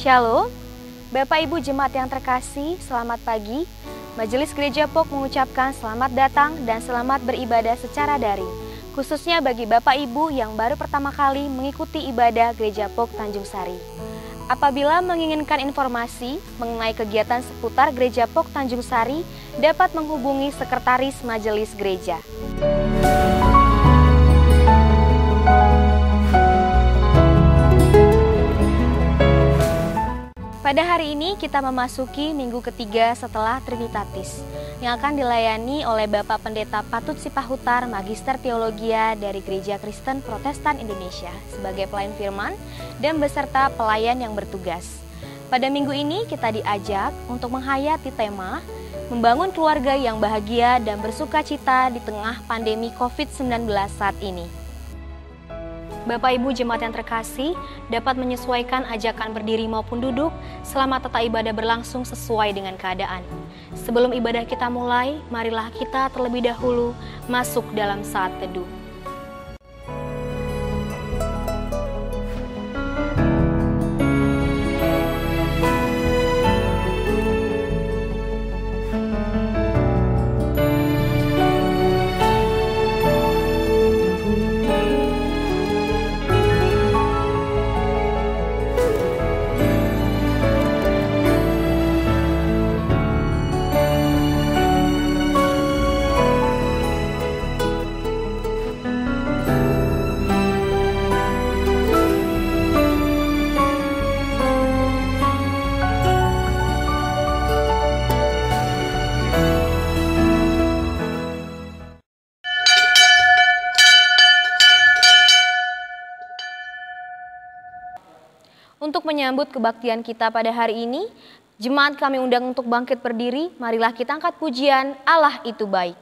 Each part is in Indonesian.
Shalom, Bapak Ibu Jemaat yang terkasih, selamat pagi. Majelis Gereja POK mengucapkan selamat datang dan selamat beribadah secara daring, khususnya bagi Bapak Ibu yang baru pertama kali mengikuti ibadah Gereja POK Tanjung Sari. Apabila menginginkan informasi mengenai kegiatan seputar Gereja POK Tanjung Sari, dapat menghubungi Sekretaris Majelis Gereja. Pada hari ini kita memasuki minggu ketiga setelah Trinitatis yang akan dilayani oleh Bapak Pendeta Patut Sipahutar, Magister Teologia dari Gereja Kristen Protestan Indonesia sebagai pelayan firman dan beserta pelayan yang bertugas. Pada minggu ini kita diajak untuk menghayati tema membangun keluarga yang bahagia dan bersukacita di tengah pandemi COVID-19 saat ini. Bapak Ibu Jemaat yang terkasih dapat menyesuaikan ajakan berdiri maupun duduk selama tata ibadah berlangsung sesuai dengan keadaan. Sebelum ibadah kita mulai, marilah kita terlebih dahulu masuk dalam saat teduh. Untuk menyambut kebaktian kita pada hari ini, jemaat kami undang untuk bangkit berdiri, marilah kita angkat pujian Allah itu baik.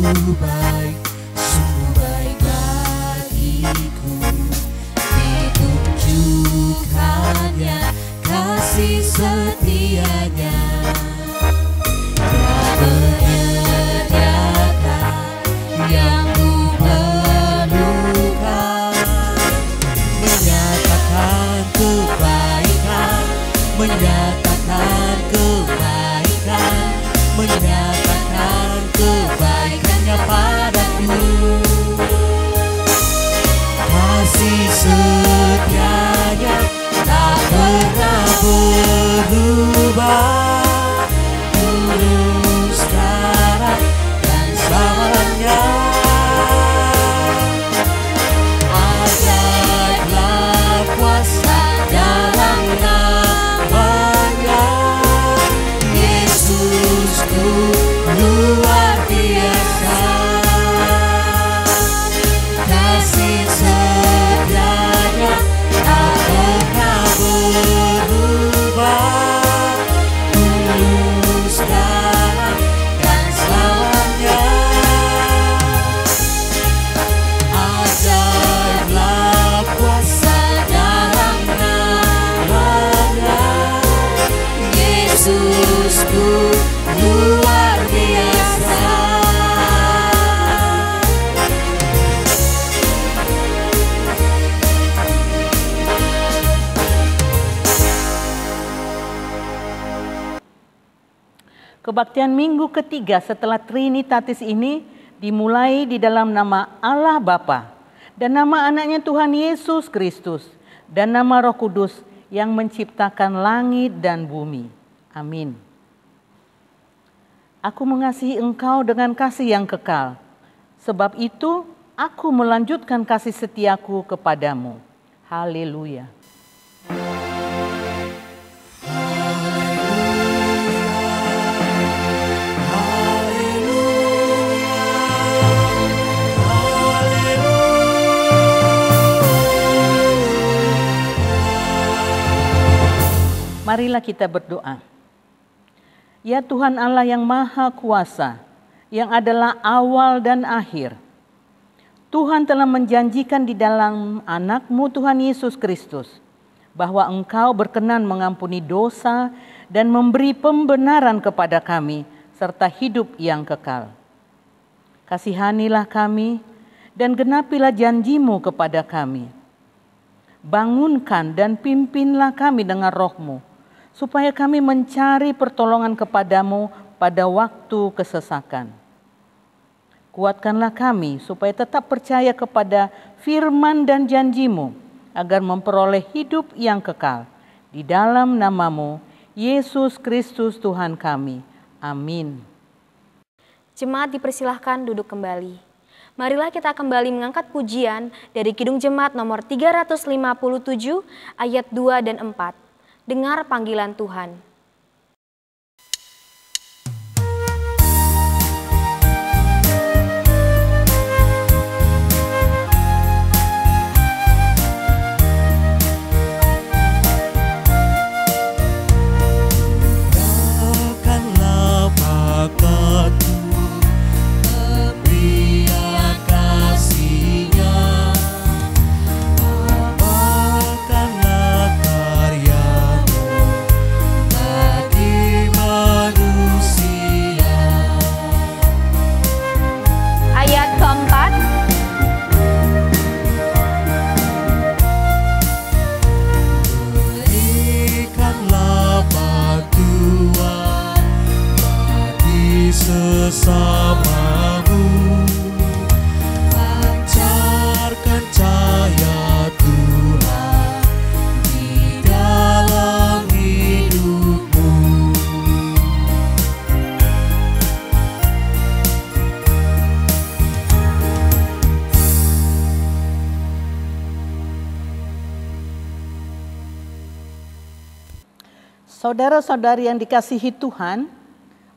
Allah itu baik, sungguh baik bagiku, ditunjukkan Kebaktian minggu ketiga setelah Trinitatis ini dimulai di dalam nama Allah Bapa dan nama anaknya Tuhan Yesus Kristus dan nama Roh Kudus yang menciptakan langit dan bumi. Amin. Aku mengasihi engkau dengan kasih yang kekal. Sebab itu aku melanjutkan kasih setiaku kepadamu. Haleluya. Marilah kita berdoa. Ya Tuhan Allah yang Maha Kuasa, yang adalah awal dan akhir. Tuhan telah menjanjikan di dalam anak-Mu Tuhan Yesus Kristus, bahwa Engkau berkenan mengampuni dosa dan memberi pembenaran kepada kami, serta hidup yang kekal. Kasihanilah kami dan genapilah janji-Mu kepada kami. Bangunkan dan pimpinlah kami dengan Roh-Mu, supaya kami mencari pertolongan kepadamu pada waktu kesesakan. Kuatkanlah kami supaya tetap percaya kepada firman dan janji-Mu, agar memperoleh hidup yang kekal. Di dalam nama-Mu, Yesus Kristus Tuhan kami. Amin. Jemaat dipersilahkan duduk kembali. Marilah kita kembali mengangkat pujian dari Kidung Jemaat nomor 357 ayat 2 dan 4. Dengar panggilan Tuhan. Nyatakanlah bakatmu, berilah kasih-Nya, amalkanlah karya-Mu bagi manusia. Ayat keempat. Berikanlah bantuan bagi sesamamu, pancarkan cahaya Tuhan di dalam hidupmu. Saudara-saudari yang dikasihi Tuhan,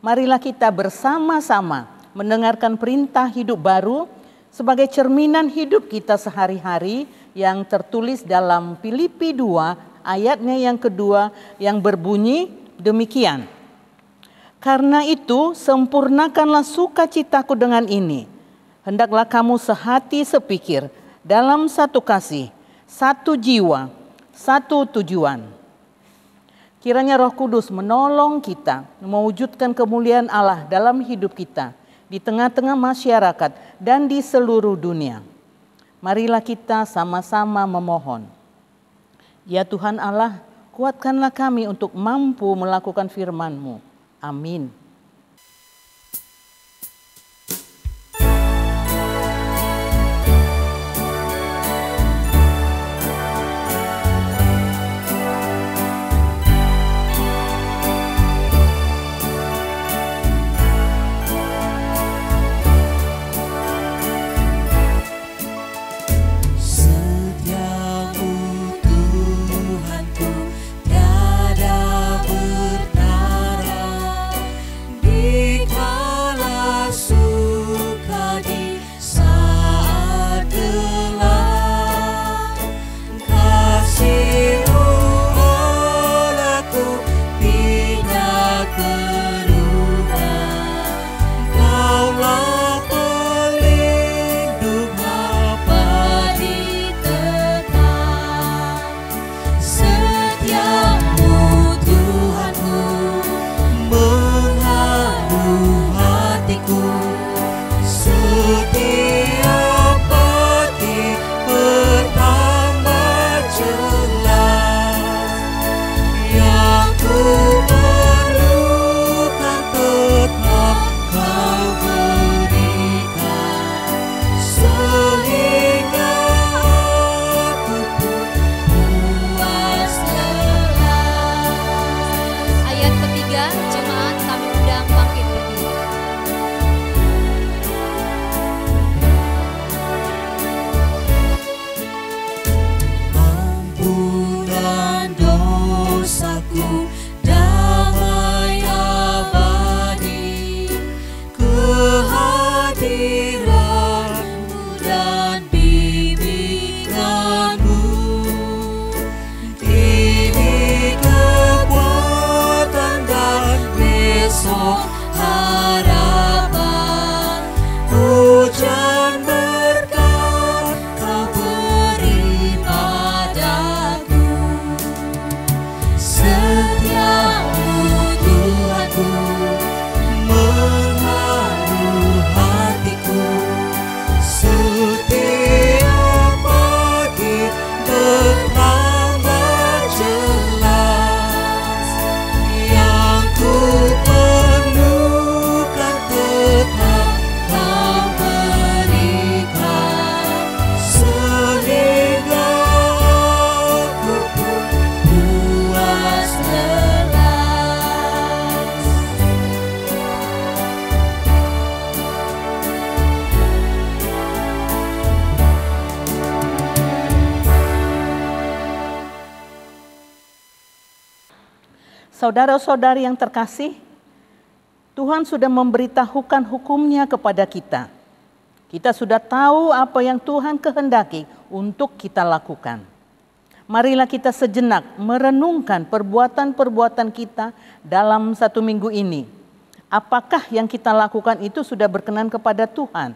marilah kita bersama-sama mendengarkan perintah hidup baru sebagai cerminan hidup kita sehari-hari yang tertulis dalam Filipi 2 ayatnya yang kedua yang berbunyi demikian. Karena itu sempurnakanlah sukacitaku dengan ini. Hendaklah kamu sehati sepikir dalam satu kasih, satu jiwa, satu tujuan. Kiranya Roh Kudus menolong kita mewujudkan kemuliaan Allah dalam hidup kita, di tengah-tengah masyarakat dan di seluruh dunia. Marilah kita sama-sama memohon. Ya Tuhan Allah, kuatkanlah kami untuk mampu melakukan firman-Mu. Amin. Tuhanku tiada bertara, Saudara-saudari yang terkasih, Tuhan sudah memberitahukan hukum-Nya kepada kita. Kita sudah tahu apa yang Tuhan kehendaki untuk kita lakukan. Marilah kita sejenak merenungkan perbuatan-perbuatan kita dalam 1 minggu ini. Apakah yang kita lakukan itu sudah berkenan kepada Tuhan?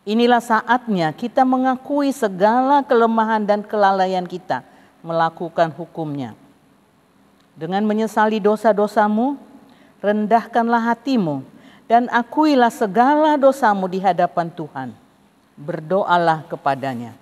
Inilah saatnya kita mengakui segala kelemahan dan kelalaian kita melakukan hukum-Nya. Dengan menyesali dosa-dosamu, rendahkanlah hatimu dan akuilah segala dosamu di hadapan Tuhan. Berdoalah kepadanya.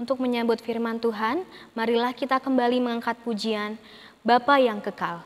Untuk menyambut firman Tuhan, marilah kita kembali mengangkat pujian Bapa yang kekal.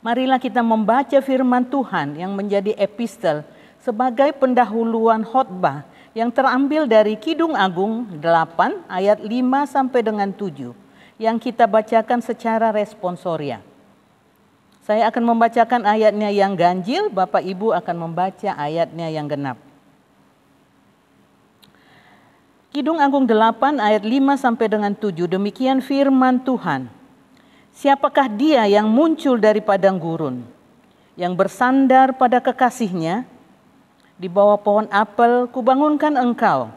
Marilah kita membaca firman Tuhan yang menjadi epistel sebagai pendahuluan khotbah yang terambil dari Kidung Agung 8 ayat 5 sampai dengan 7 yang kita bacakan secara responsoria. Saya akan membacakan ayatnya yang ganjil, Bapak Ibu akan membaca ayatnya yang genap. Kidung Agung 8 ayat 5 sampai dengan 7, demikian firman Tuhan. Siapakah dia yang muncul dari padang gurun, yang bersandar pada kekasihnya? Di bawah pohon apel kubangunkan engkau,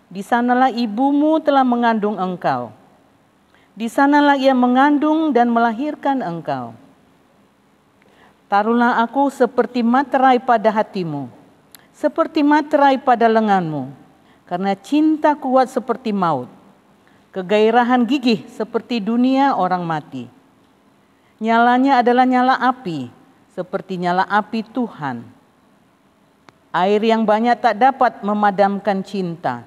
di sanalah ibumu telah mengandung engkau. Di sanalah ia mengandung dan melahirkan engkau. Taruhlah aku seperti materai pada hatimu, seperti materai pada lenganmu, karena cinta kuat seperti maut, kegairahan gigih seperti dunia orang mati. Nyalanya adalah nyala api, seperti nyala api Tuhan. Air yang banyak tak dapat memadamkan cinta,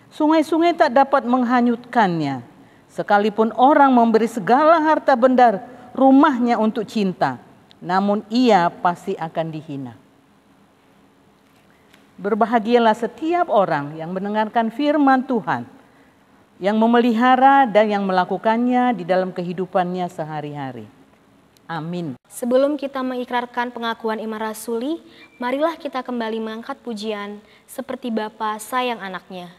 sungai-sungai tak dapat menghanyutkannya, sekalipun orang memberi segala harta benda rumahnya untuk cinta, namun ia pasti akan dihina. Berbahagialah setiap orang yang mendengarkan firman Tuhan, yang memelihara dan yang melakukannya di dalam kehidupannya sehari-hari. Amin. Sebelum kita mengikrarkan pengakuan iman rasuli, marilah kita kembali mengangkat pujian seperti Bapa sayang anaknya.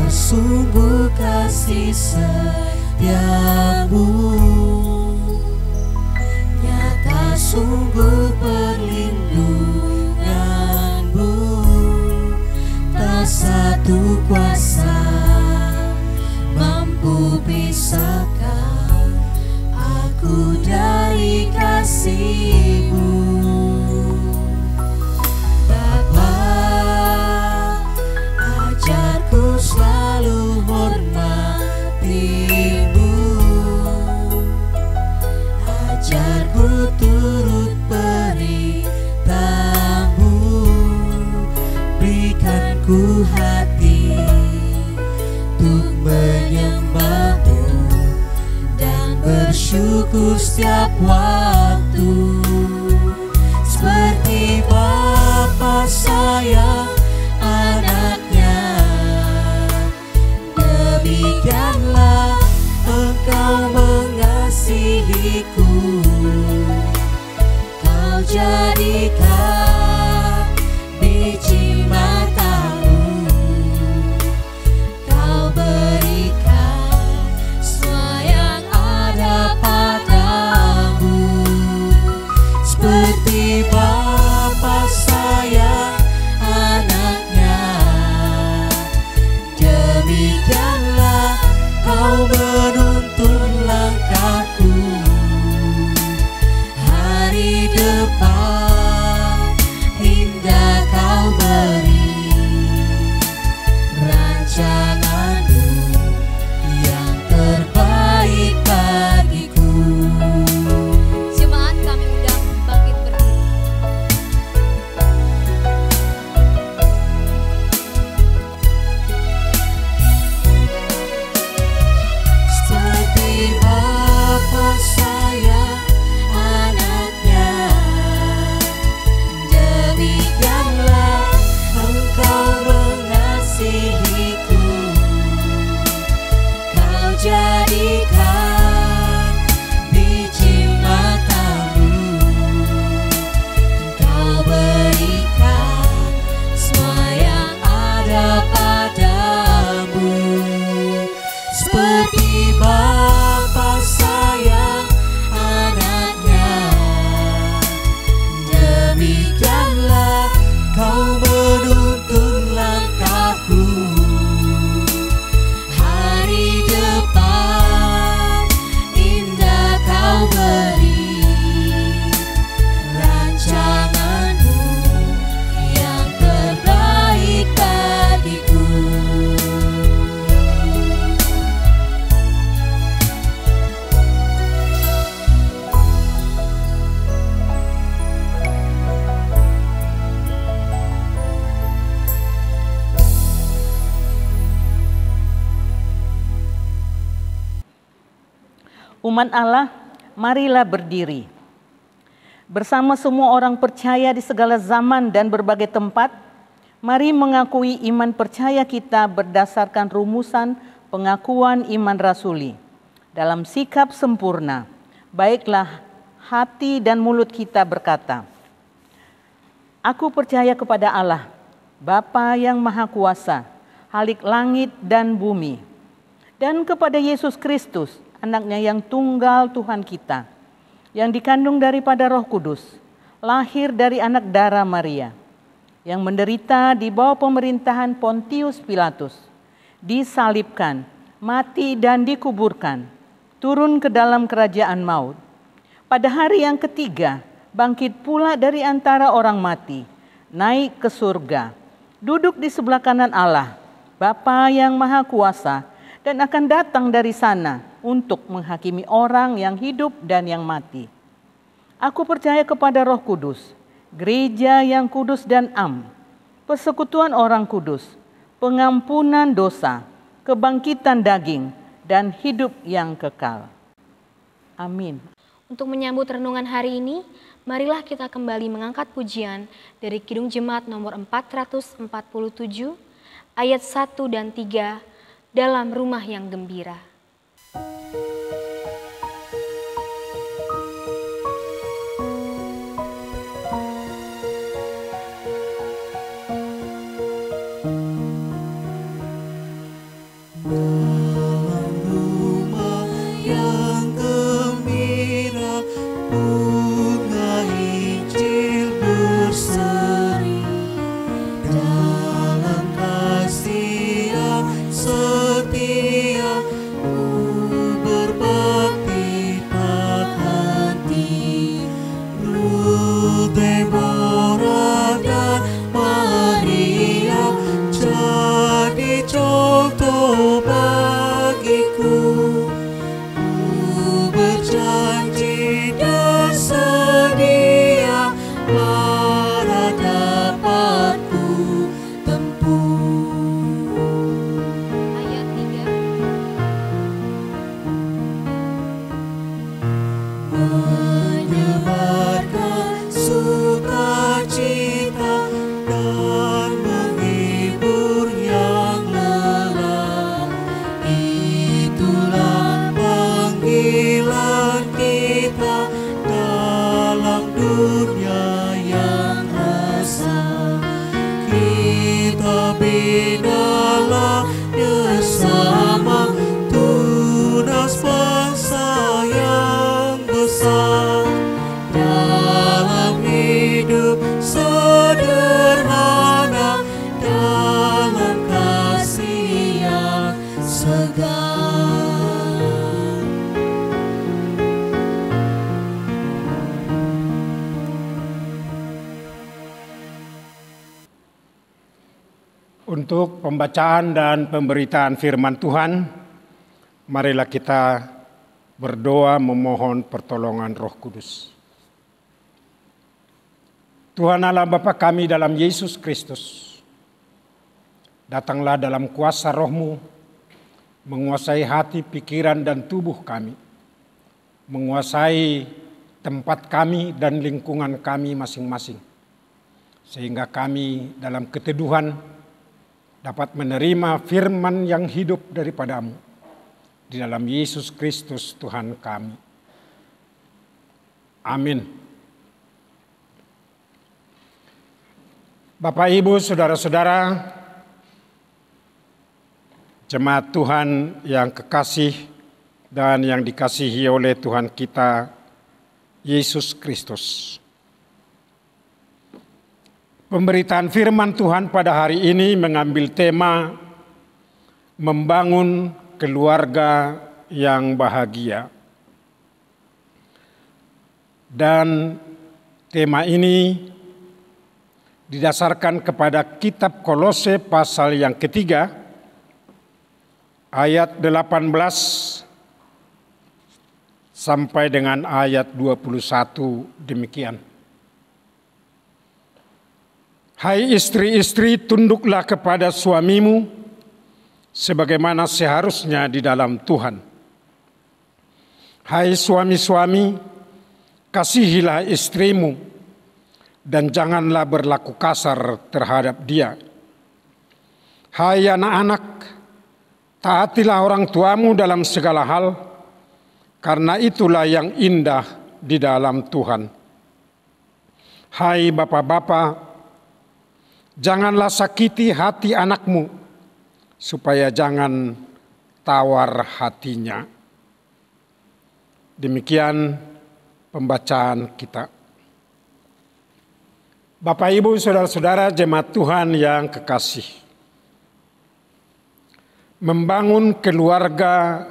Sungguh kasih setiamu, nyata sungguh perlindunganmu, tak satu kuasa mampu pisahkan aku dari kasih-Mu. Ajarku selalu hormati-Mu, ajarku turut perintah-Mu, berikan ku hati untuk menyembah-Mu dan bersyukur setiap waktu, seperti Bapa sayang anaknya. Demikianlah Engkau mengasihiku, Kau jadikan biji mata-Mu, Kau berikan semua yang ada padamu, seperti Bapa sayang anaknya. Demikianlah Kau menuntun langkahku hari depan. Umat Allah, marilah berdiri. Bersama semua orang percaya di segala zaman dan berbagai tempat, mari mengakui iman percaya kita berdasarkan rumusan pengakuan iman rasuli. Dalam sikap sempurna, baiklah hati dan mulut kita berkata, Aku percaya kepada Allah, Bapa yang Maha Kuasa, Khalik langit dan bumi, dan kepada Yesus Kristus, anaknya yang tunggal Tuhan kita, yang dikandung daripada Roh Kudus, lahir dari anak darah Maria, yang menderita di bawah pemerintahan Pontius Pilatus, disalibkan, mati dan dikuburkan, turun ke dalam kerajaan maut. Pada hari yang ketiga, bangkit pula dari antara orang mati, naik ke surga, duduk di sebelah kanan Allah, Bapa yang Maha Kuasa, dan akan datang dari sana untuk menghakimi orang yang hidup dan yang mati. Aku percaya kepada Roh Kudus, gereja yang kudus dan am, persekutuan orang kudus, pengampunan dosa, kebangkitan daging, dan hidup yang kekal. Amin. Untuk menyambut renungan hari ini, marilah kita kembali mengangkat pujian dari Kidung Jemaat nomor 447, ayat 1 dan 3, dalam rumah yang gembira. Untuk pembacaan dan pemberitaan firman Tuhan, marilah kita berdoa memohon pertolongan Roh Kudus. Tuhan Allah Bapa kami dalam Yesus Kristus, datanglah dalam kuasa Roh-Mu, menguasai hati, pikiran, dan tubuh kami, menguasai tempat kami dan lingkungan kami masing-masing, sehingga kami dalam keteduhan dapat menerima firman yang hidup daripada-Mu di dalam Yesus Kristus Tuhan kami. Amin. Bapak, Ibu, saudara-saudara, jemaat Tuhan yang kekasih dan yang dikasihi oleh Tuhan kita Yesus Kristus. Pemberitaan firman Tuhan pada hari ini mengambil tema membangun keluarga yang bahagia. Dan tema ini didasarkan kepada kitab Kolose pasal yang ketiga, ayat 18 sampai dengan ayat 21 demikian. Hai istri-istri, tunduklah kepada suamimu sebagaimana seharusnya di dalam Tuhan. Hai suami-suami, kasihilah istrimu dan janganlah berlaku kasar terhadap dia. Hai anak-anak, taatilah orang tuamu dalam segala hal, karena itulah yang indah di dalam Tuhan. Hai bapak-bapak, janganlah sakiti hati anakmu, supaya jangan tawar hatinya. Demikian pembacaan kita. Bapak, Ibu, saudara-saudara jemaat Tuhan yang kekasih, membangun keluarga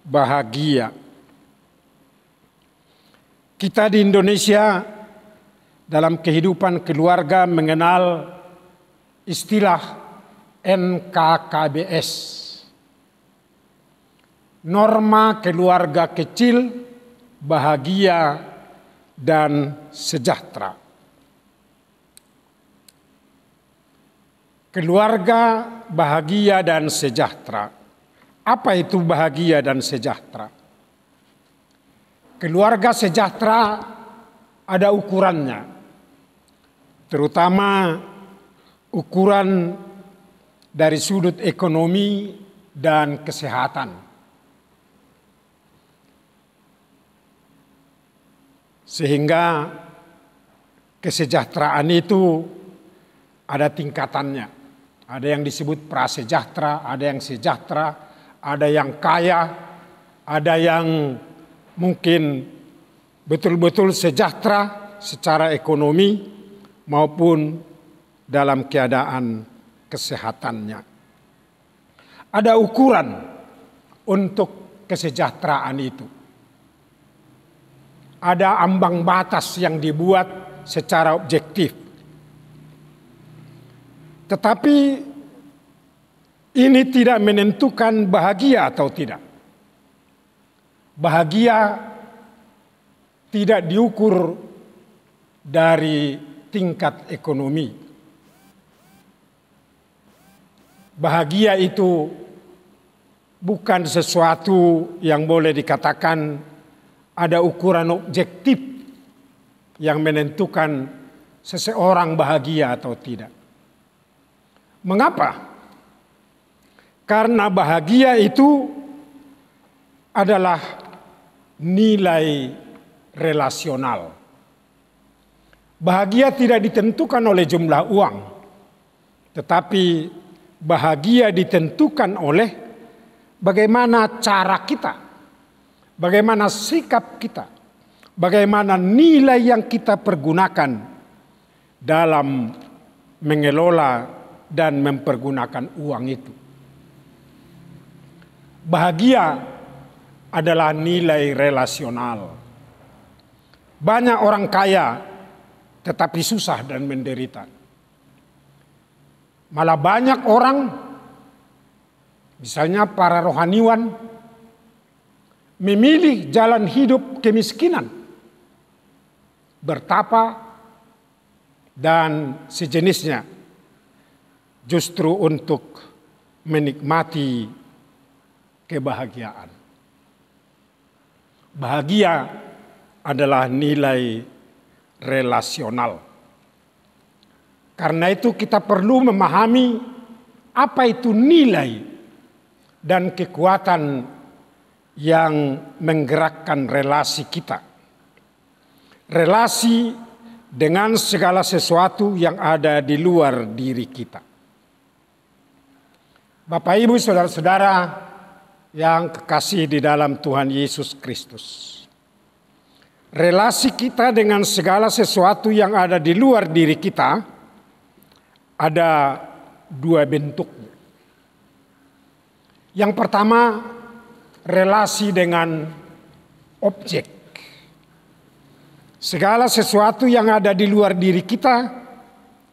bahagia. Kita di Indonesia dalam kehidupan keluarga mengenal istilah NKKBS. Norma keluarga kecil, bahagia, dan sejahtera. Keluarga bahagia dan sejahtera. Apa itu bahagia dan sejahtera? Keluarga sejahtera ada ukurannya, terutama ukuran dari sudut ekonomi dan kesehatan. Sehingga kesejahteraan itu ada tingkatannya. Ada yang disebut prasejahtera, ada yang sejahtera, ada yang kaya, ada yang mungkin betul-betul sejahtera secara ekonomi maupun dalam keadaan kesehatannya. Ada ukuran untuk kesejahteraan itu. Ada ambang batas yang dibuat secara objektif. Tetapi ini tidak menentukan bahagia atau tidak. Bahagia tidak diukur dari tingkat ekonomi. Bahagia itu bukan sesuatu yang boleh dikatakan ada ukuran objektif yang menentukan seseorang bahagia atau tidak. Mengapa? Karena bahagia itu adalah nilai relasional. Bahagia tidak ditentukan oleh jumlah uang, tetapi bahagia ditentukan oleh bagaimana cara kita, bagaimana sikap kita, bagaimana nilai yang kita pergunakan dalam mengelola dan mempergunakan uang itu. Bahagia adalah nilai relasional. Banyak orang kaya tetapi susah dan menderita. Malah banyak orang, misalnya para rohaniwan, memilih jalan hidup kemiskinan, bertapa, dan sejenisnya, justru untuk menikmati kebahagiaan. Bahagia adalah nilai relasional. Karena itu kita perlu memahami apa itu nilai dan kekuatan yang menggerakkan relasi kita. Relasi dengan segala sesuatu yang ada di luar diri kita. Bapak, Ibu, saudara-saudara yang kekasih di dalam Tuhan Yesus Kristus. Relasi kita dengan segala sesuatu yang ada di luar diri kita ada dua bentuk. Yang pertama, relasi dengan objek. Segala sesuatu yang ada di luar diri kita,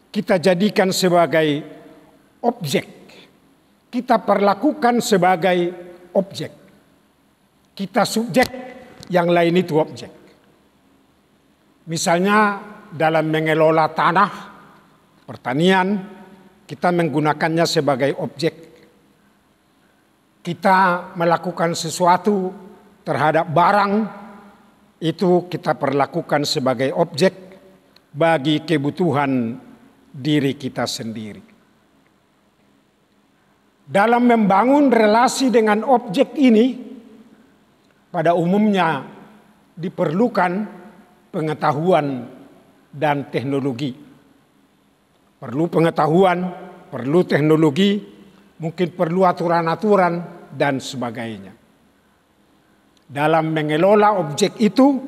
kita jadikan sebagai objek. Kita perlakukan sebagai objek. Kita subjek, yang lain itu objek. Misalnya dalam mengelola tanah, pertanian, kita menggunakannya sebagai objek. Kita melakukan sesuatu terhadap barang itu kita perlakukan sebagai objek bagi kebutuhan diri kita sendiri. Dalam membangun relasi dengan objek ini, pada umumnya diperlukan pengetahuan dan teknologi. Perlu pengetahuan, perlu teknologi, mungkin perlu aturan-aturan dan sebagainya. Dalam mengelola objek itu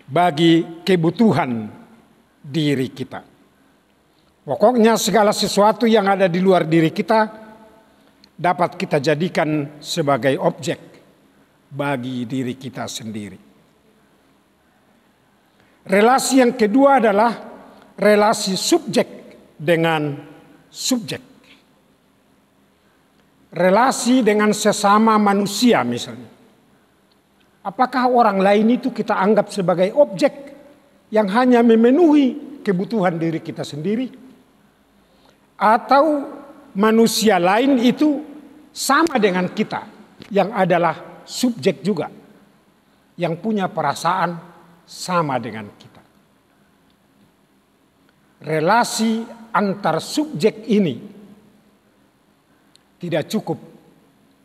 bagi kebutuhan diri kita. Pokoknya segala sesuatu yang ada di luar diri kita dapat kita jadikan sebagai objek bagi diri kita sendiri. Relasi yang kedua adalah relasi subjek dengan subjek. Relasi dengan sesama manusia misalnya. Apakah orang lain itu kita anggap sebagai objek yang hanya memenuhi kebutuhan diri kita sendiri? Atau manusia lain itu sama dengan kita yang adalah subjek juga, yang punya perasaan sama dengan kita. Relasi antar subjek ini tidak cukup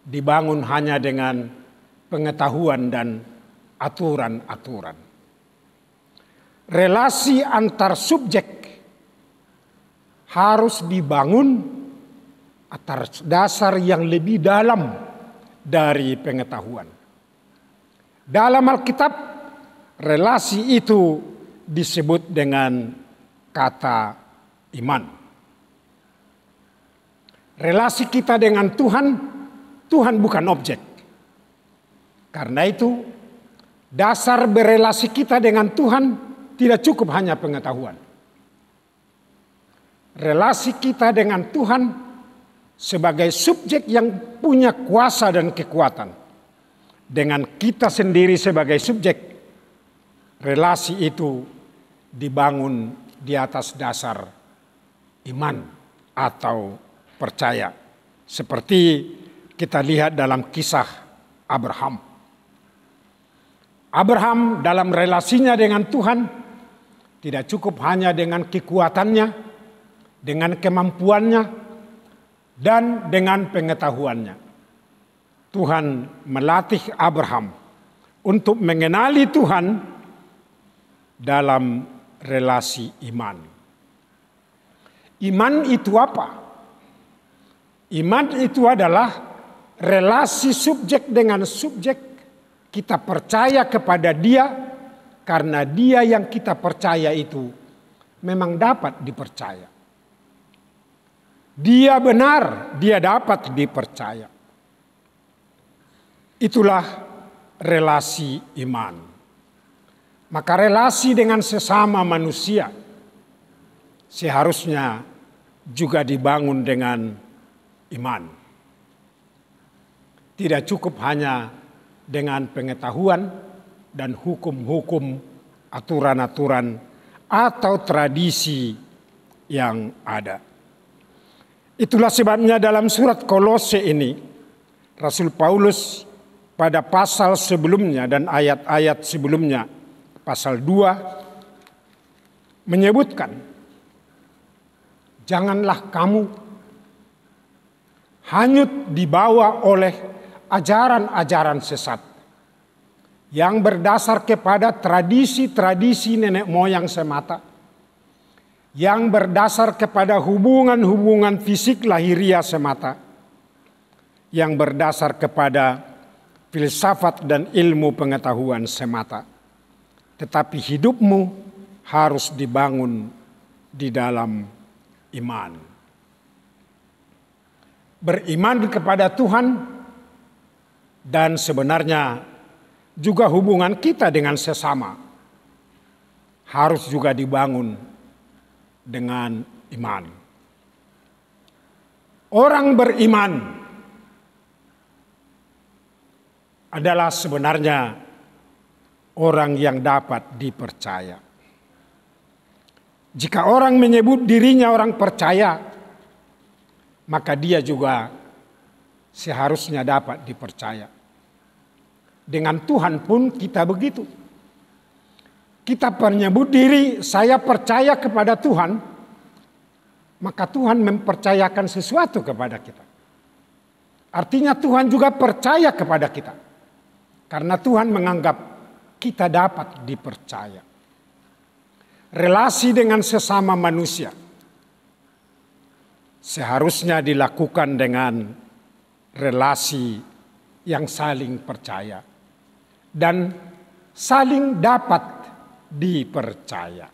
dibangun hanya dengan pengetahuan dan aturan-aturan. Relasi antar subjek harus dibangun atas dasar yang lebih dalam dari pengetahuan. Dalam Alkitab, relasi itu disebut dengan kata iman. Relasi kita dengan Tuhan, Tuhan bukan objek. Karena itu, dasar berelasi kita dengan Tuhan tidak cukup hanya pengetahuan. Relasi kita dengan Tuhan sebagai subjek yang punya kuasa dan kekuatan. Dengan kita sendiri sebagai subjek, relasi itu dibangun di atas dasar iman atau percaya. Seperti kita lihat dalam kisah Abraham. Abraham dalam relasinya dengan Tuhan tidak cukup hanya dengan kekuatannya, dengan kemampuannya, dan dengan pengetahuannya. Tuhan melatih Abraham untuk mengenali Tuhan dalam relasi iman. Iman itu apa? Iman itu adalah relasi subjek dengan subjek. Kita percaya kepada Dia karena Dia yang kita percaya itu memang dapat dipercaya. Dia benar, Dia dapat dipercaya. Itulah relasi iman. Maka relasi dengan sesama manusia seharusnya juga dibangun dengan iman. Tidak cukup hanya dengan pengetahuan dan hukum-hukum, aturan-aturan atau tradisi yang ada. Itulah sebabnya dalam surat Kolose ini, Rasul Paulus pada pasal sebelumnya dan ayat-ayat sebelumnya, pasal 2, menyebutkan, janganlah kamu hanyut dibawa oleh ajaran-ajaran sesat yang berdasar kepada tradisi-tradisi nenek moyang semata, yang berdasar kepada hubungan-hubungan fisik lahiriah semata, yang berdasar kepada filsafat dan ilmu pengetahuan semata. Tetapi hidupmu harus dibangun di dalam iman. Beriman kepada Tuhan dan sebenarnya juga hubungan kita dengan sesama harus juga dibangun dengan iman. Orang beriman adalah sebenarnya orang yang dapat dipercaya. Jika orang menyebut dirinya orang percaya, maka dia juga seharusnya dapat dipercaya. Dengan Tuhan pun kita begitu. Kita menyebut diri, saya percaya kepada Tuhan, maka Tuhan mempercayakan sesuatu kepada kita. Artinya Tuhan juga percaya kepada kita. Karena Tuhan menganggap kita dapat dipercaya. Relasi dengan sesama manusia seharusnya dilakukan dengan relasi yang saling percaya dan saling dapat dipercaya.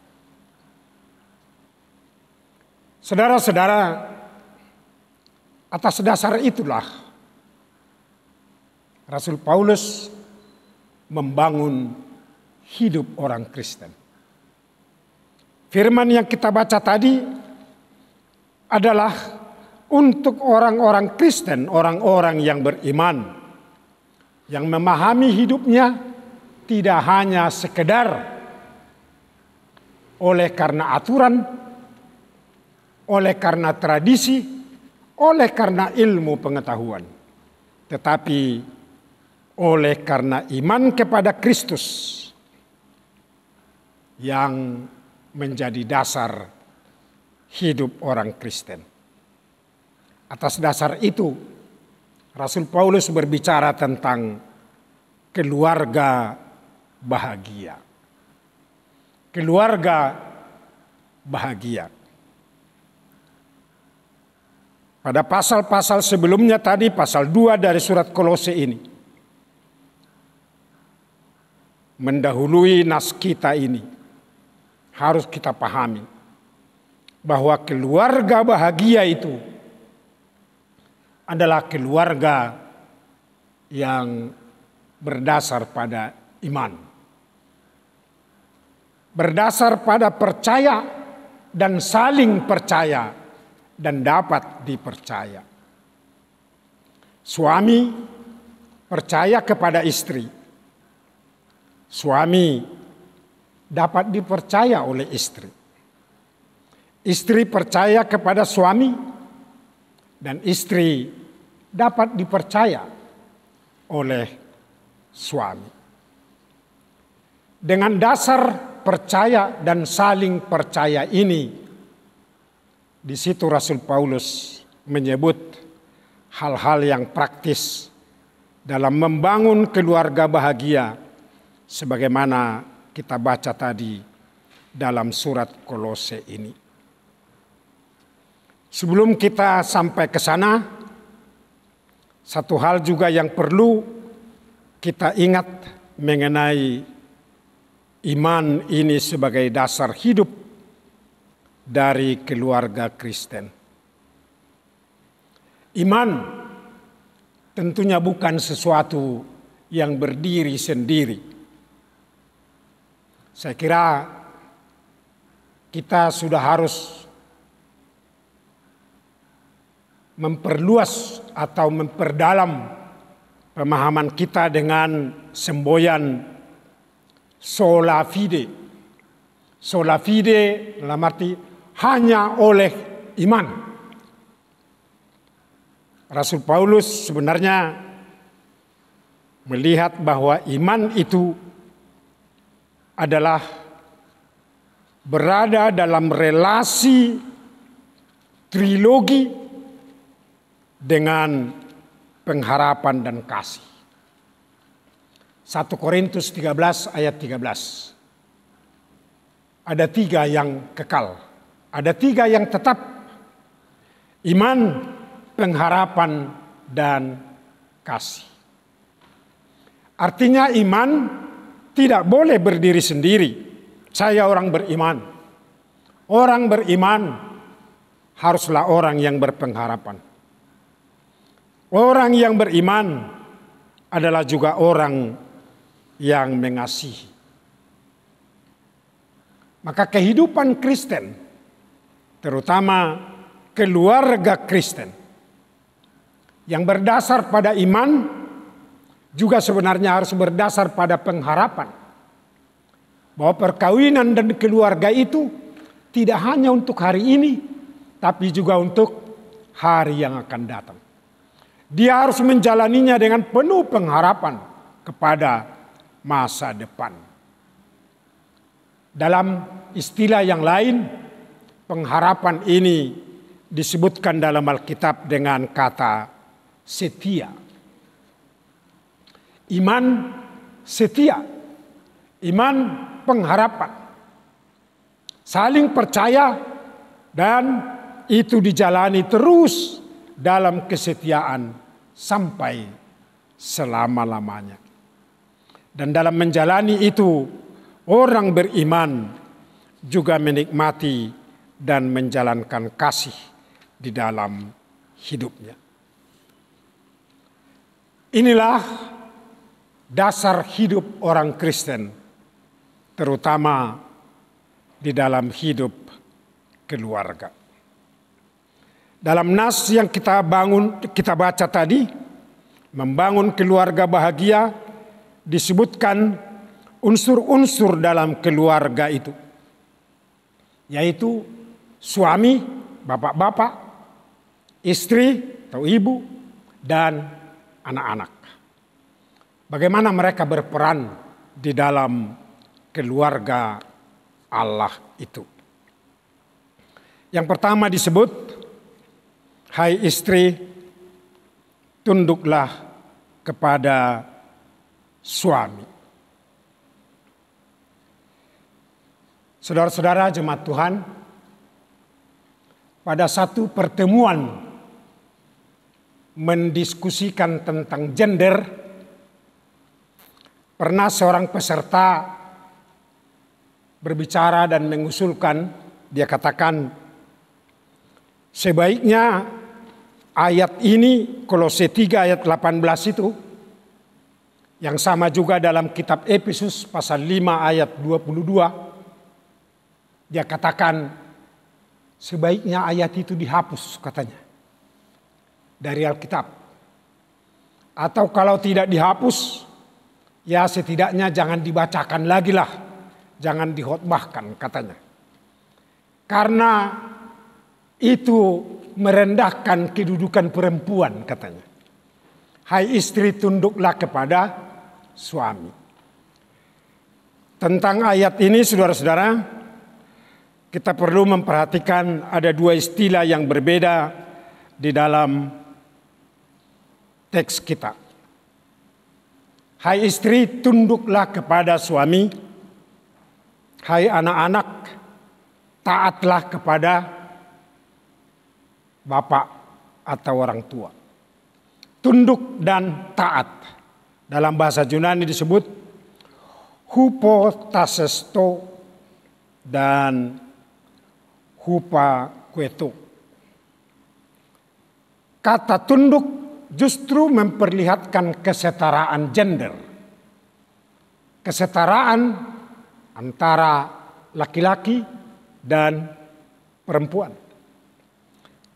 Saudara-saudara, atas dasar itulah Rasul Paulus membangun hidup orang Kristen. Firman yang kita baca tadi adalah untuk orang-orang Kristen, orang-orang yang beriman, yang memahami hidupnya tidak hanya sekedar oleh karena aturan, oleh karena tradisi, oleh karena ilmu pengetahuan, tetapi oleh karena iman kepada Kristus yang menjadi dasar hidup orang Kristen. Atas dasar itu, Rasul Paulus berbicara tentang keluarga bahagia. Keluarga bahagia. Pada pasal-pasal sebelumnya tadi, pasal 2 dari surat Kolose ini, mendahului nas kita ini, harus kita pahami bahwa keluarga bahagia itu adalah keluarga yang berdasar pada iman. Berdasar pada percaya dan saling percaya dan dapat dipercaya. Suami percaya kepada istri. Suami dapat dipercaya oleh istri. Istri percaya kepada suami dan istri dapat dipercaya oleh suami. Dengan dasar percaya dan saling percaya ini, di situ Rasul Paulus menyebut hal-hal yang praktis dalam membangun keluarga bahagia sebagaimana kita baca tadi dalam surat Kolose ini. Sebelum kita sampai ke sana, satu hal juga yang perlu kita ingat mengenai iman ini sebagai dasar hidup dari keluarga Kristen. Iman tentunya bukan sesuatu yang berdiri sendiri. Saya kira kita sudah harus memperluas atau memperdalam pemahaman kita dengan semboyan sola fide. Sola fide dalam arti hanya oleh iman. Rasul Paulus sebenarnya melihat bahwa iman itu adalah berada dalam relasi trilogi dengan pengharapan dan kasih. 1 Korintus 13 ayat 13. Ada 3 yang kekal. Ada 3 yang tetap. Iman, pengharapan, dan kasih. Artinya iman tidak boleh berdiri sendiri. Saya orang beriman. Orang beriman haruslah orang yang berpengharapan. Orang yang beriman adalah juga orang yang mengasihi. Maka kehidupan Kristen, terutama keluarga Kristen, yang berdasar pada iman, juga sebenarnya harus berdasar pada pengharapan. Bahwa perkawinan dan keluarga itu tidak hanya untuk hari ini, tapi juga untuk hari yang akan datang. Dia harus menjalaninya dengan penuh pengharapan kepada masa depan. Dalam istilah yang lain, pengharapan ini disebutkan dalam Alkitab dengan kata setia. Iman setia, iman pengharapan, saling percaya dan itu dijalani terus dalam kesetiaan sampai selama-lamanya. Dan dalam menjalani itu, orang beriman juga menikmati dan menjalankan kasih di dalam hidupnya. Inilah dasar hidup orang Kristen, terutama di dalam hidup keluarga. Dalam nas yang kita baca tadi, membangun keluarga bahagia, disebutkan unsur-unsur dalam keluarga itu, yaitu suami, bapak-bapak, istri atau ibu, dan anak-anak. Bagaimana mereka berperan di dalam keluarga Allah itu. Yang pertama disebut, hai istri, tunduklah kepada suami. Saudara-saudara jemaat Tuhan, pada satu pertemuan mendiskusikan tentang gender, pernah seorang peserta berbicara dan mengusulkan, dia katakan, sebaiknya ayat ini, Kolose 3 ayat 18 itu, yang sama juga dalam kitab Efesus pasal 5 ayat 22, dia katakan, sebaiknya ayat itu dihapus katanya dari Alkitab. Atau kalau tidak dihapus, ya setidaknya jangan dibacakan lagi lah, jangan dihotbahkan katanya. Karena itu merendahkan kedudukan perempuan katanya. Hai istri, tunduklah kepada suami. Tentang ayat ini saudara-saudara, kita perlu memperhatikan ada dua istilah yang berbeda di dalam teks kita. Hai istri, tunduklah kepada suami. Hai anak-anak, taatlah kepada bapak atau orang tua. Tunduk dan taat. Dalam bahasa Yunani disebut hupotasesto dan hupakueto. Kata tunduk justru memperlihatkan kesetaraan gender. Kesetaraan antara laki-laki dan perempuan.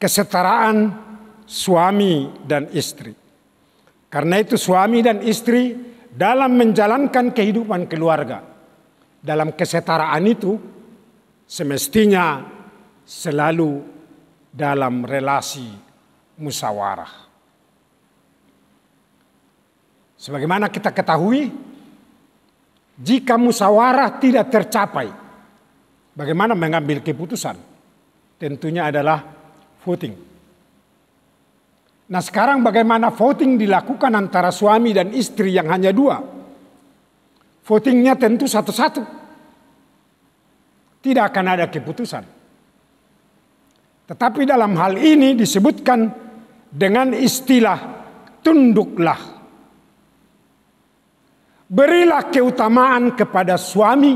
Kesetaraan suami dan istri. Karena itu suami dan istri dalam menjalankan kehidupan keluarga, dalam kesetaraan itu semestinya selalu dalam relasi musyawarah. Sebagaimana kita ketahui, jika musyawarah tidak tercapai, bagaimana mengambil keputusan? Tentunya adalah voting. Nah sekarang bagaimana voting dilakukan antara suami dan istri yang hanya dua? Votingnya tentu satu-satu. Tidak akan ada keputusan. Tetapi dalam hal ini disebutkan dengan istilah tunduklah. Berilah keutamaan kepada suami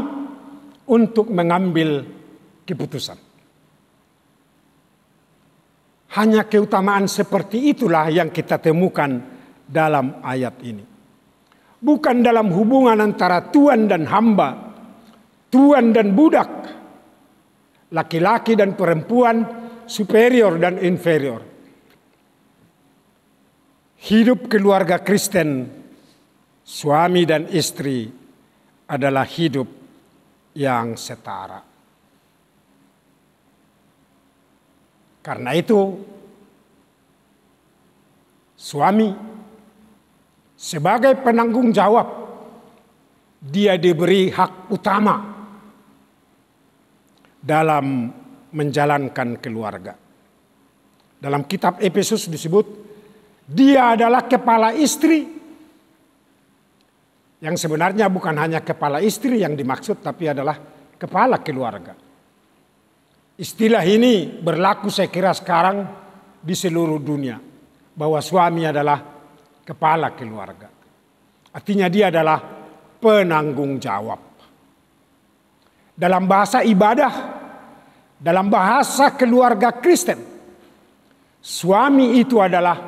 untuk mengambil keputusan. Hanya keutamaan seperti itulah yang kita temukan dalam ayat ini. Bukan dalam hubungan antara tuan dan hamba, tuan dan budak, laki-laki dan perempuan, superior dan inferior. Hidup keluarga Kristen, suami dan istri adalah hidup yang setara. Karena itu, suami sebagai penanggung jawab, dia diberi hak utama dalam menjalankan keluarga. Dalam kitab Efesus disebut, dia adalah kepala istri. Yang sebenarnya bukan hanya kepala istri yang dimaksud, tapi adalah kepala keluarga. Istilah ini berlaku saya kira sekarang di seluruh dunia, bahwa suami adalah kepala keluarga. Artinya dia adalah penanggung jawab. Dalam bahasa ibadah, dalam bahasa keluarga Kristen, suami itu adalah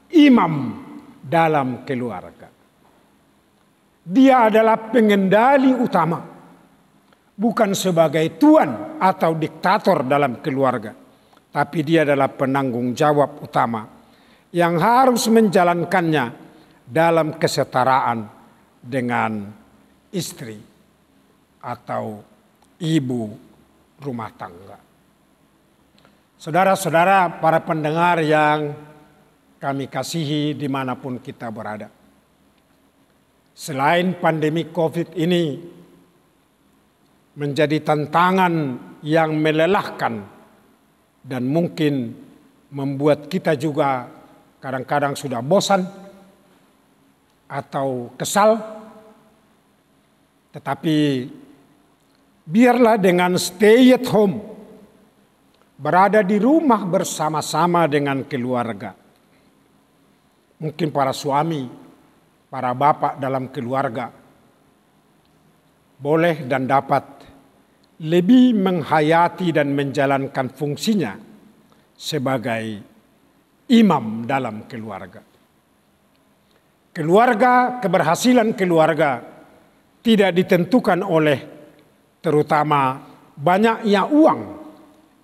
imam dalam keluarga. Dia adalah pengendali utama, bukan sebagai tuan atau diktator dalam keluarga, tapi dia adalah penanggung jawab utama yang harus menjalankannya dalam kesetaraan dengan istri atau ibu rumah tangga. Saudara-saudara, para pendengar yang kami kasihi dimanapun kita berada. Selain pandemi COVID ini menjadi tantangan yang melelahkan dan mungkin membuat kita juga kadang-kadang sudah bosan atau kesal. Tetapi biarlah dengan stay at home, berada di rumah bersama-sama dengan keluarga. Mungkin para suami, para bapak dalam keluarga boleh dan dapat lebih menghayati dan menjalankan fungsinya sebagai imam dalam keluarga. Keluarga, keberhasilan keluarga tidak ditentukan oleh terutama banyaknya uang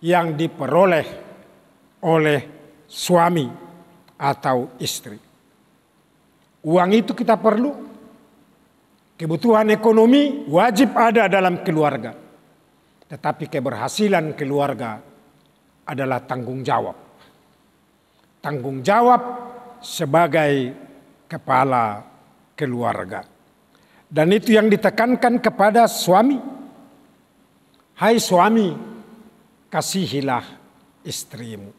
yang diperoleh oleh suami atau istri. Uang itu kita perlu. Kebutuhan ekonomi wajib ada dalam keluarga. Tetapi keberhasilan keluarga adalah tanggung jawab. Tanggung jawab sebagai kepala keluarga. Dan itu yang ditekankan kepada suami. Hai suami, kasihilah istrimu.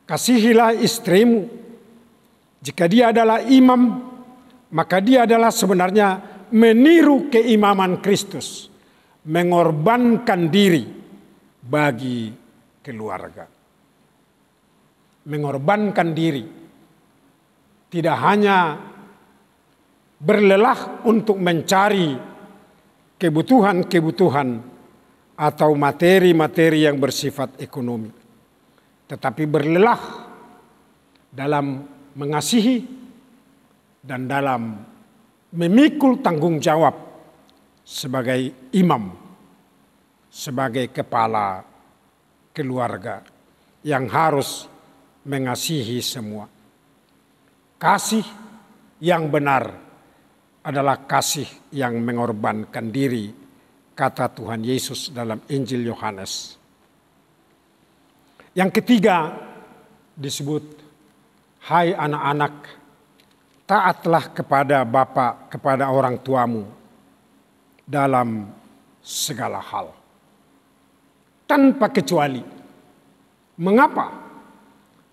Kasihilah istrimu. Jika dia adalah imam, maka dia adalah sebenarnya meniru keimaman Kristus. Mengorbankan diri bagi keluarga. Mengorbankan diri. Tidak hanya berlelah untuk mencari kebutuhan-kebutuhan atau materi-materi yang bersifat ekonomi. Tetapi berlelah dalam mengasihi dan dalam memikul tanggung jawab sebagai imam, sebagai kepala keluarga yang harus mengasihi semua. Kasih yang benar adalah kasih yang mengorbankan diri, kata Tuhan Yesus dalam Injil Yohanes. Yang ketiga disebut, hai anak-anak, taatlah kepada bapa, kepada orang tuamu dalam segala hal. Tanpa kecuali. Mengapa?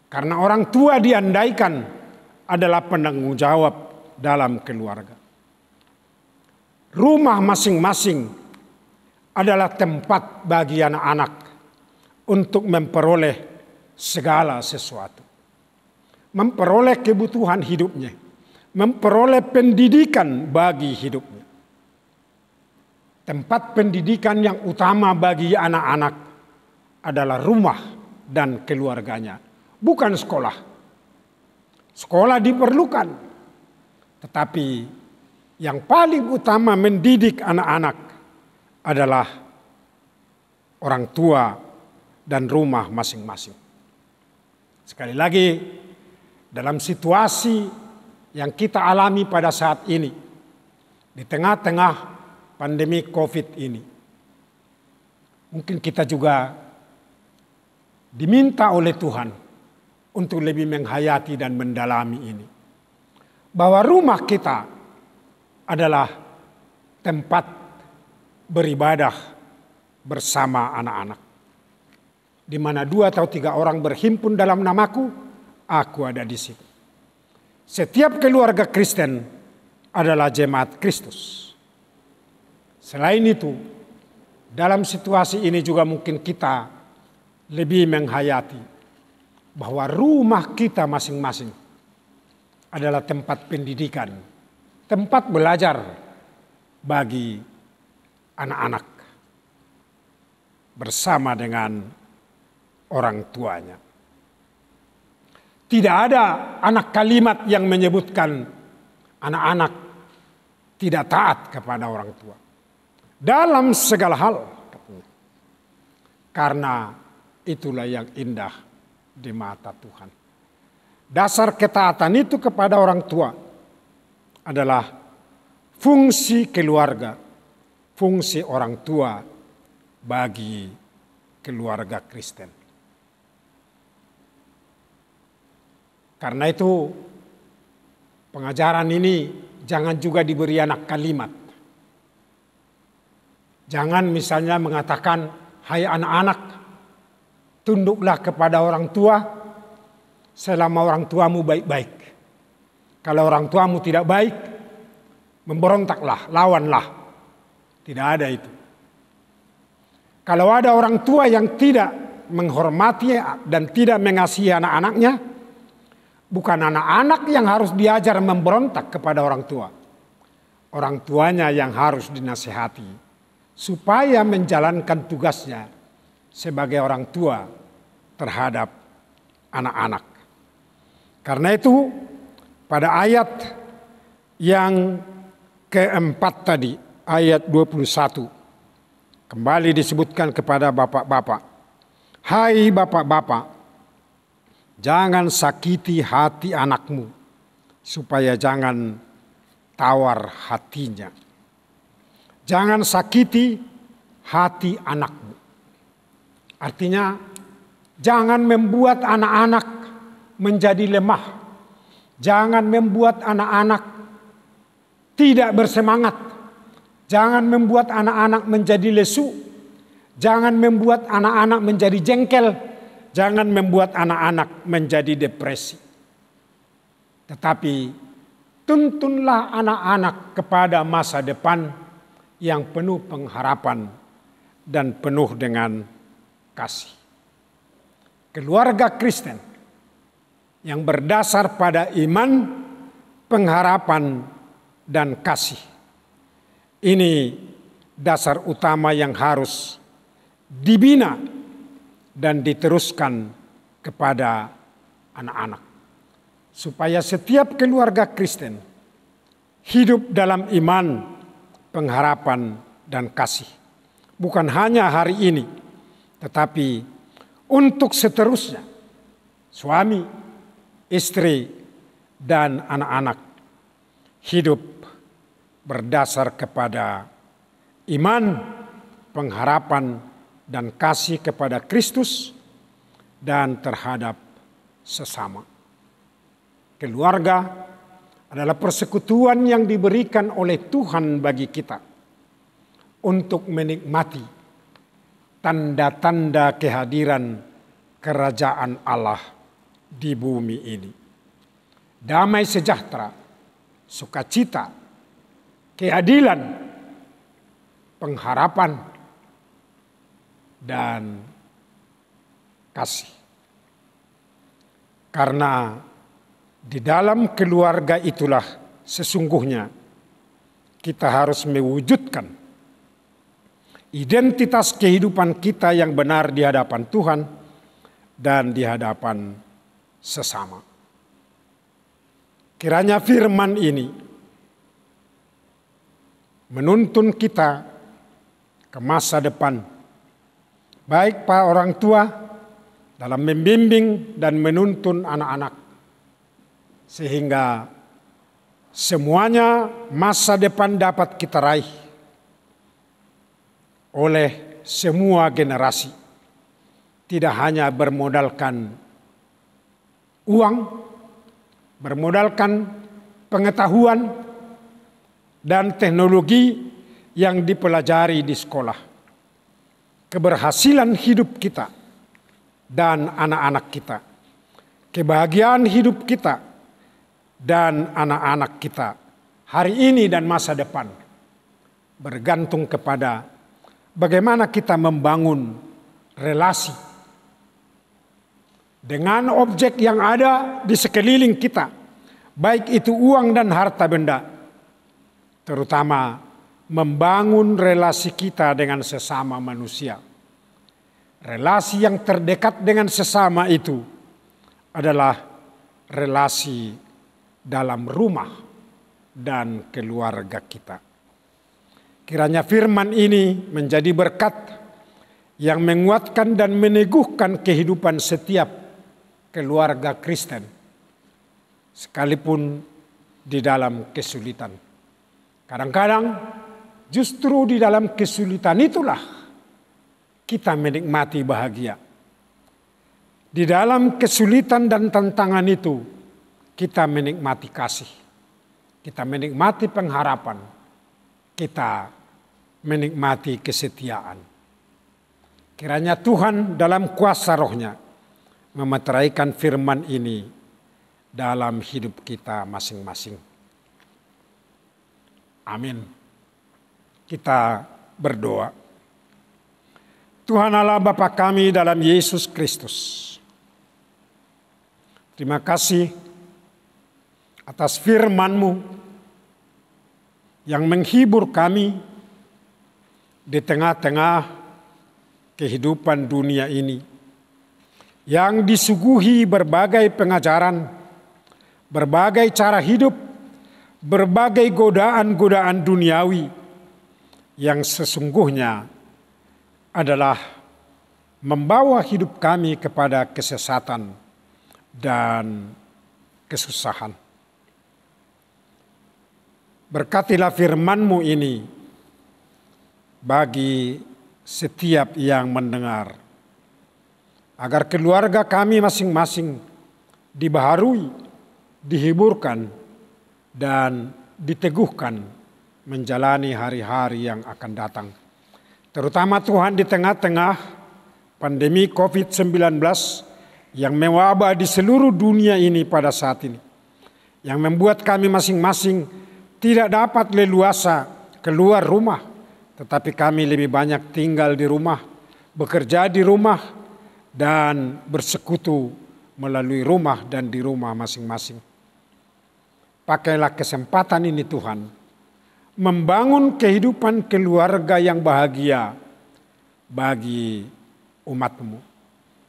Karena orang tua diandaikan adalah penanggung jawab dalam keluarga. Rumah masing-masing adalah tempat bagi anak-anak untuk memperoleh segala sesuatu. Memperoleh kebutuhan hidupnya, memperoleh pendidikan bagi hidupnya. Tempat pendidikan yang utama bagi anak-anak adalah rumah dan keluarganya, bukan sekolah. Sekolah diperlukan, tetapi yang paling utama mendidik anak-anak adalah orang tua dan rumah masing-masing. Sekali lagi, dalam situasi yang kita alami pada saat ini, di tengah-tengah pandemi COVID ini, mungkin kita juga diminta oleh Tuhan untuk lebih menghayati dan mendalami ini. Bahwa rumah kita adalah tempat beribadah bersama anak-anak. Di mana 2 atau 3 orang berhimpun dalam namaku, aku ada di situ. Setiap keluarga Kristen adalah jemaat Kristus. Selain itu, dalam situasi ini juga mungkin kita lebih menghayati bahwa rumah kita masing-masing adalah tempat pendidikan, tempat belajar bagi anak-anak bersama dengan orang tuanya. Tidak ada anak kalimat yang menyebutkan anak-anak tidak taat kepada orang tua. Dalam segala hal. Karena itulah yang indah di mata Tuhan. Dasar ketaatan itu kepada orang tua adalah fungsi keluarga, fungsi orang tua bagi keluarga Kristen. Karena itu pengajaran ini jangan juga diberi anak kalimat. Jangan misalnya mengatakan, hai anak-anak, tunduklah kepada orang tua selama orang tuamu baik-baik. Kalau orang tuamu tidak baik, memberontaklah, lawanlah. Tidak ada itu. Kalau ada orang tua yang tidak menghormati dan tidak mengasihi anak-anaknya, bukan anak-anak yang harus diajar memberontak kepada orang tua. Orang tuanya yang harus dinasihati supaya menjalankan tugasnya sebagai orang tua terhadap anak-anak. Karena itu pada ayat yang keempat tadi, ayat 21, kembali disebutkan kepada bapak-bapak. Hai bapak-bapak, jangan sakiti hati anakmu supaya jangan tawar hatinya. Jangan sakiti hati anakmu. Artinya jangan membuat anak-anak menjadi lemah. Jangan membuat anak-anak tidak bersemangat. Jangan membuat anak-anak menjadi lesu. Jangan membuat anak-anak menjadi jengkel. Jangan membuat anak-anak menjadi depresi. Tetapi tuntunlah anak-anak kepada masa depan yang penuh pengharapan dan penuh dengan kasih. Keluarga Kristen yang berdasar pada iman, pengharapan, dan kasih. Ini dasar utama yang harus dibina dan diteruskan kepada anak-anak. Supaya setiap keluarga Kristen hidup dalam iman, pengharapan, dan kasih. Bukan hanya hari ini, tetapi untuk seterusnya. Suami, istri, dan anak-anak hidup berdasar kepada iman, pengharapan, dan kasih kepada Kristus dan terhadap sesama. Keluarga adalah persekutuan yang diberikan oleh Tuhan bagi kita untuk menikmati tanda-tanda kehadiran kerajaan Allah di bumi ini. Damai sejahtera, sukacita, keadilan, pengharapan, dan kasih. Karena di dalam keluarga itulah sesungguhnya kita harus mewujudkan identitas kehidupan kita yang benar di hadapan Tuhan dan di hadapan sesama. Kiranya firman ini menuntun kita ke masa depan, baik para orang tua dalam membimbing dan menuntun anak-anak, sehingga semuanya masa depan dapat kita raih oleh semua generasi. Tidak hanya bermodalkan uang, bermodalkan pengetahuan dan teknologi yang dipelajari di sekolah. Keberhasilan hidup kita dan anak-anak kita, kebahagiaan hidup kita dan anak-anak kita hari ini dan masa depan bergantung kepada bagaimana kita membangun relasi dengan objek yang ada di sekeliling kita, baik itu uang dan harta benda, terutama membangun relasi kita dengan sesama manusia. Relasi yang terdekat dengan sesama itu adalah relasi dalam rumah dan keluarga kita. Kiranya firman ini menjadi berkat yang menguatkan dan meneguhkan kehidupan setiap keluarga Kristen, sekalipun di dalam kesulitan. Kadang-kadang justru di dalam kesulitan itulah kita menikmati bahagia. Di dalam kesulitan dan tantangan itu kita menikmati kasih. Kita menikmati pengharapan. Kita menikmati kesetiaan. Kiranya Tuhan dalam kuasa rohnya memeteraikan firman ini dalam hidup kita masing-masing. Amin. Kita berdoa. Tuhan Allah Bapa kami dalam Yesus Kristus, terima kasih atas firman-Mu yang menghibur kami di tengah-tengah kehidupan dunia ini, yang disuguhi berbagai pengajaran, berbagai cara hidup, berbagai godaan-godaan duniawi yang sesungguhnya adalah membawa hidup kami kepada kesesatan dan kesusahan. Berkatilah firman-Mu ini bagi setiap yang mendengar, agar keluarga kami masing-masing dibaharui, dihiburkan, dan diteguhkan menjalani hari-hari yang akan datang. Terutama Tuhan di tengah-tengah pandemi COVID-19 yang mewabah di seluruh dunia ini pada saat ini, yang membuat kami masing-masing tidak dapat leluasa keluar rumah, tetapi kami lebih banyak tinggal di rumah, bekerja di rumah, dan bersekutu melalui rumah dan di rumah masing-masing. Pakailah kesempatan ini Tuhan, membangun kehidupan keluarga yang bahagia bagi umat-Mu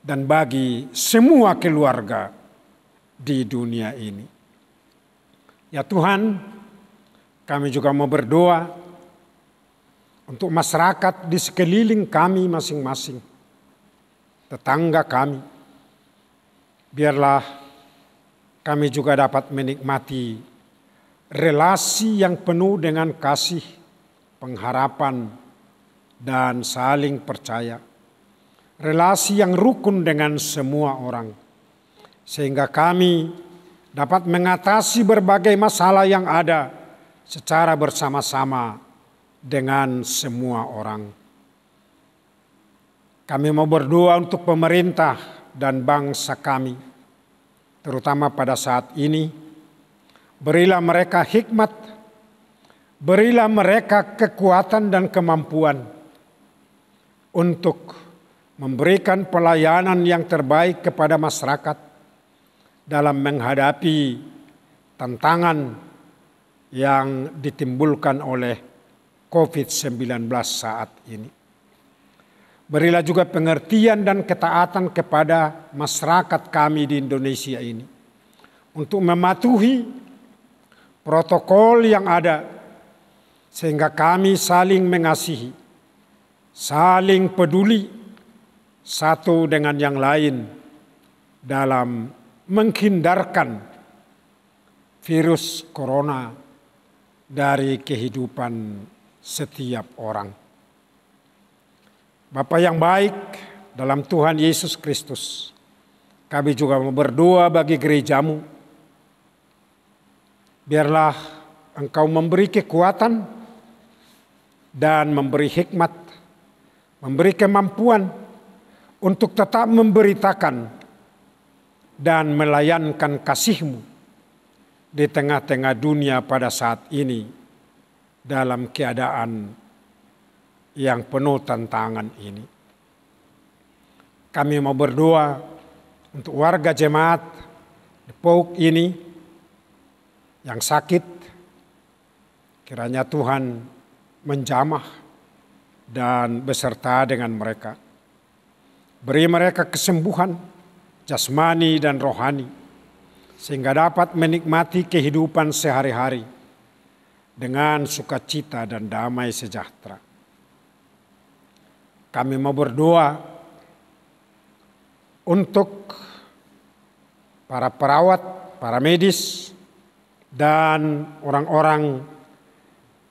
dan bagi semua keluarga di dunia ini. Ya Tuhan, kami juga mau berdoa untuk masyarakat di sekeliling kami masing-masing, tetangga kami. Biarlah kami juga dapat menikmati relasi yang penuh dengan kasih, pengharapan, dan saling percaya. Relasi yang rukun dengan semua orang. Sehingga kami dapat mengatasi berbagai masalah yang ada secara bersama-sama dengan semua orang. Kami mau berdoa untuk pemerintah dan bangsa kami, terutama pada saat ini. Berilah mereka hikmat, berilah mereka kekuatan dan kemampuan untuk memberikan pelayanan yang terbaik kepada masyarakat dalam menghadapi tantangan yang ditimbulkan oleh COVID-19 saat ini. Berilah juga pengertian dan ketaatan kepada masyarakat kami di Indonesia ini untuk mematuhi protokol yang ada, sehingga kami saling mengasihi, saling peduli satu dengan yang lain dalam menghindarkan virus corona dari kehidupan setiap orang. Bapa yang baik dalam Tuhan Yesus Kristus, Kami juga mau berdoa bagi gerejamu. Biarlah Engkau memberi kekuatan dan memberi hikmat, memberi kemampuan untuk tetap memberitakan dan melayankan kasih-Mu di tengah-tengah dunia pada saat ini dalam keadaan yang penuh tantangan ini. Kami mau berdoa untuk warga jemaat di POUK ini yang sakit, kiranya Tuhan menjamah dan beserta dengan mereka. Beri mereka kesembuhan jasmani dan rohani, sehingga dapat menikmati kehidupan sehari-hari dengan sukacita dan damai sejahtera. Kami mau berdoa untuk para perawat, para medis, dan orang-orang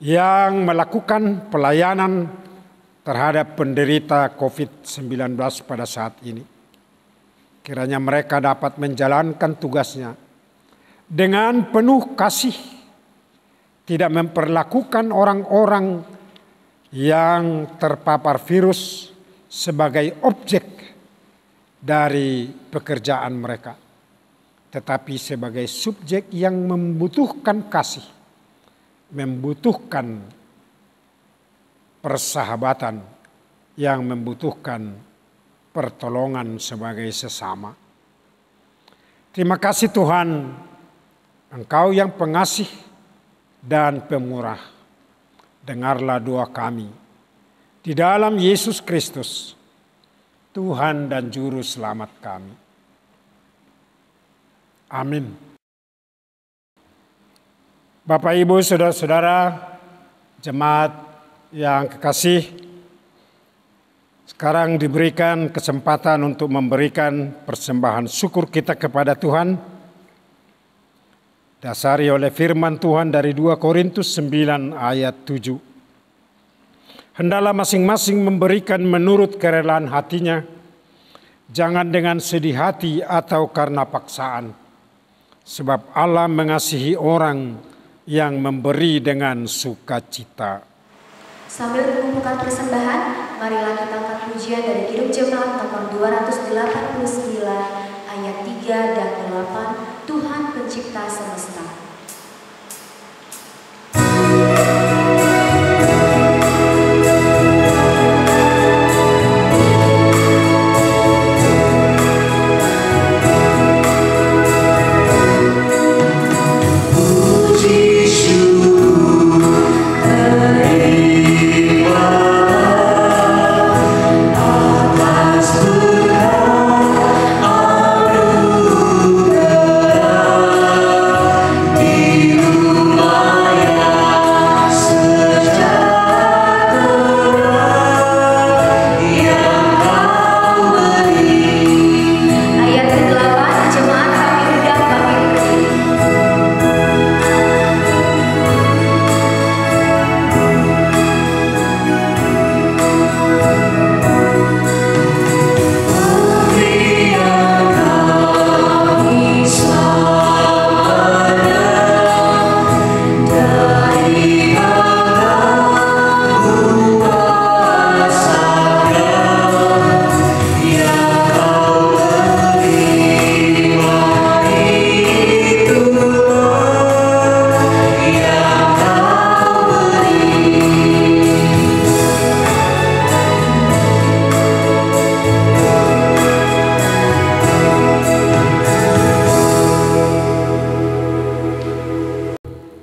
yang melakukan pelayanan terhadap penderita COVID-19 pada saat ini. Kiranya mereka dapat menjalankan tugasnya dengan penuh kasih, tidak memperlakukan orang-orang yang terpapar virus sebagai objek dari pekerjaan mereka, tetapi sebagai subjek yang membutuhkan kasih, membutuhkan persahabatan, yang membutuhkan pertolongan sebagai sesama. Terima kasih Tuhan, Engkau yang pengasih dan pemurah. Dengarlah doa kami di dalam Yesus Kristus, Tuhan dan Juru Selamat kami. Amin. Bapak, Ibu, saudara-saudara, jemaat yang kekasih, sekarang diberikan kesempatan untuk memberikan persembahan syukur kita kepada Tuhan, dasari oleh firman Tuhan dari 2 Korintus 9 ayat 7. Hendaklah masing-masing memberikan menurut kerelaan hatinya, jangan dengan sedih hati atau karena paksaan. Sebab Allah mengasihi orang yang memberi dengan sukacita. Sambil mengumpulkan persembahan, marilah kita angkat pujian dari Hidup Jemaat nomor 289 ayat 3 dan 8, Tuhan Pencipta Semesta.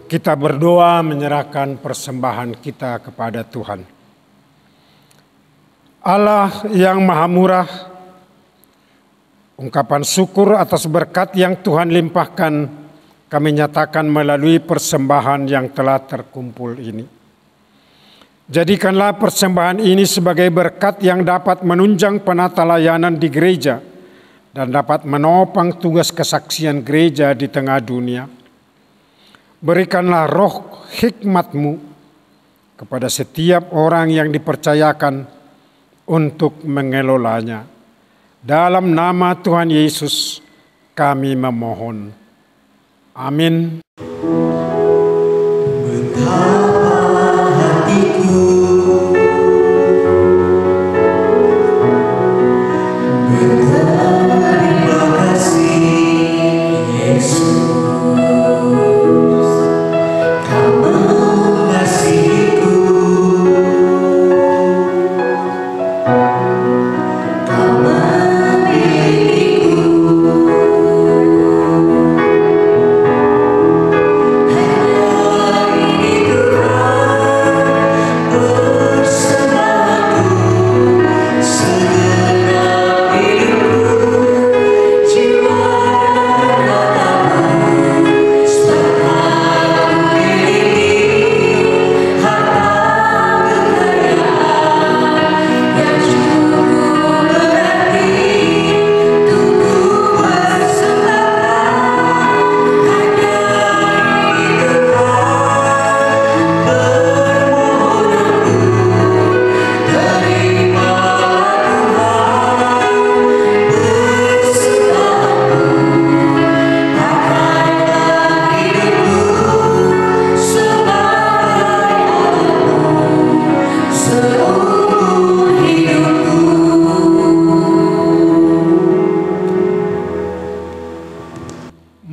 Kita berdoa menyerahkan persembahan kita kepada Tuhan. Allah yang Maha Murah, ungkapan syukur atas berkat yang Tuhan limpahkan kami nyatakan melalui persembahan yang telah terkumpul ini. Jadikanlah persembahan ini sebagai berkat yang dapat menunjang penata layanan di gereja dan dapat menopang tugas kesaksian gereja di tengah dunia. Berikanlah roh hikmat-Mu kepada setiap orang yang dipercayakan untuk mengelolanya, Dalam nama Tuhan Yesus kami memohon. Amin.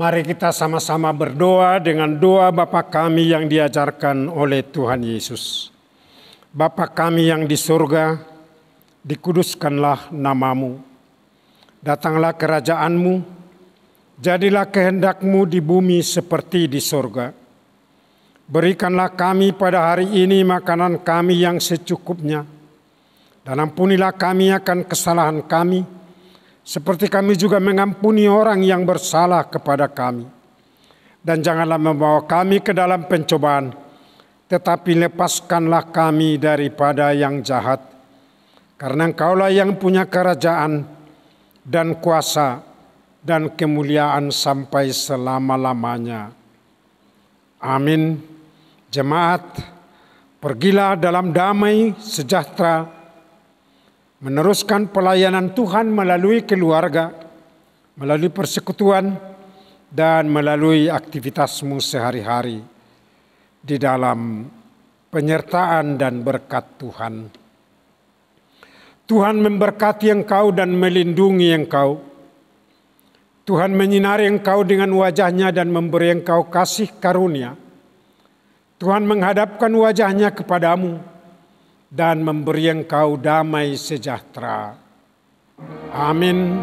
Mari kita sama-sama berdoa dengan doa Bapa kami yang diajarkan oleh Tuhan Yesus. Bapa kami yang di surga, dikuduskanlah namamu. Datanglah kerajaanmu, jadilah kehendak-Mu di bumi seperti di surga. Berikanlah kami pada hari ini makanan kami yang secukupnya. Dan ampunilah kami akan kesalahan kami, seperti kami juga mengampuni orang yang bersalah kepada kami. Dan janganlah membawa kami ke dalam pencobaan, tetapi lepaskanlah kami daripada yang jahat. Karena Engkaulah yang punya kerajaan dan kuasa dan kemuliaan sampai selama-lamanya. Amin. Jemaat, pergilah dalam damai sejahtera, meneruskan pelayanan Tuhan melalui keluarga, melalui persekutuan, dan melalui aktivitasmu sehari-hari di dalam penyertaan dan berkat Tuhan. Tuhan memberkati engkau dan melindungi engkau. Tuhan menyinari engkau dengan wajah-Nya dan memberi engkau kasih karunia. Tuhan menghadapkan wajah-Nya kepadamu dan memberi engkau damai sejahtera. Amin.